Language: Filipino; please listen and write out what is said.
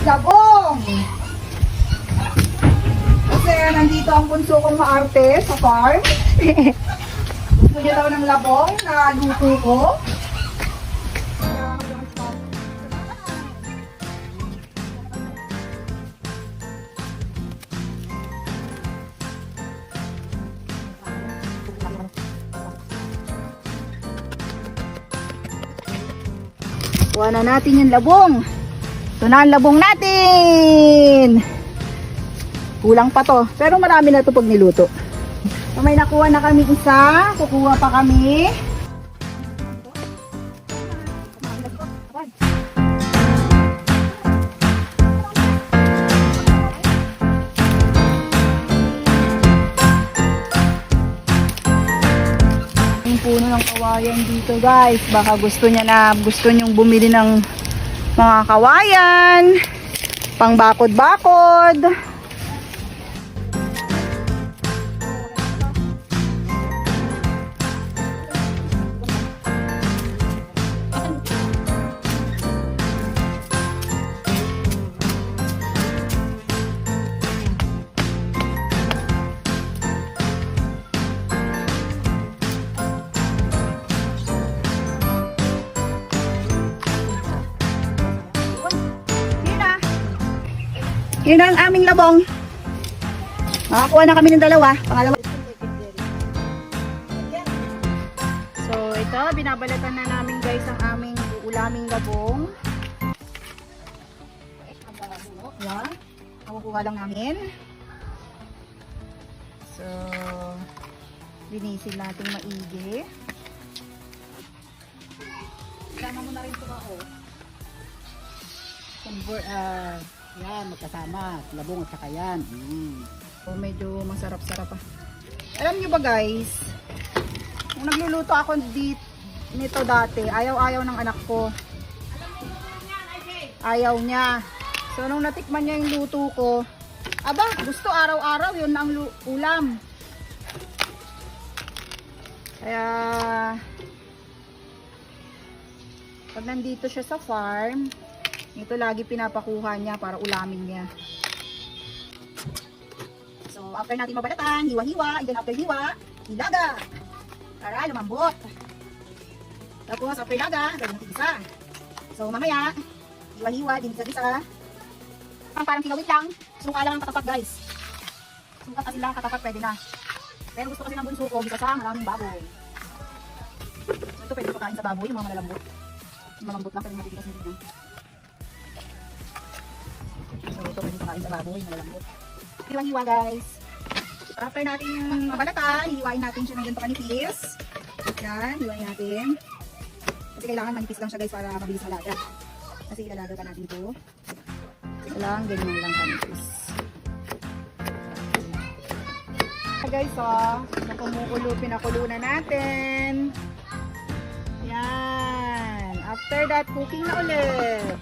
Labong! Kasi nandito ang bunso kong maarte sa farm. Gusto niya daw ng labong na luto ko. Kuha na natin yung labong. Ito na ang labong natin. Kulang pa to. Pero marami na to pag niluto. So, may nakuha na kami isa. Kukuha pa kami. Yung puno ng kawayan dito guys. Baka gusto nyong bumili ng mga kawayan. Pang bakod-bakod. Yun ang aming labong. Makakuha na kami ng dalawa. Pangalawa. So, ito, binabalatan na namin guys ang aming ulaming labong. Yan. Makukuha lang namin. So, linisin natin maigi. Sama mo na rin ito ako. Yan, magkasama. Labong at saka yan. So, medyo masarap-sarap pa. Alam nyo ba guys, kung nagluluto ako nito dati, ayaw-ayaw ng anak ko. Ayaw niya. So, nung natikman niya yung luto ko, aba, gusto araw-araw, yun ang ulam. Kaya, pag nandito siya sa farm, ito lagi pinapakuha niya para ulamin niya. So, after natin mabalatan, hiwa-hiwa, and then after hiwa, ilaga. Para lumambot. Tapos, after ilaga, gawin natin isa. So, mamaya, hiwa-hiwa, din isa-isa. Parang kilawit lang. Suka lang ang katapat, guys. Suka kasi lang katapat, pwede na. Pero gusto kasi ng bunso ko, bisa sa maraming baboy. So, ito pwede pakain sa baboy, yung mga malalambot. Yung malambot lang, pero matitigas na din. So, ito pwede pakain sa baboy, malalambot. Hiwa-hiwa guys. After natin mabalatan, hiwain natin siya ng ganito kanipis. Yan, hiwain natin. Kasi kailangan manipis lang siya guys para mabilis malaga. Kasi ilalaga pa natin ito. Kailangan ganyan lang kanipis. Guys, kumukulo, pinakulo na natin. Yan. After that, cooking na ulit.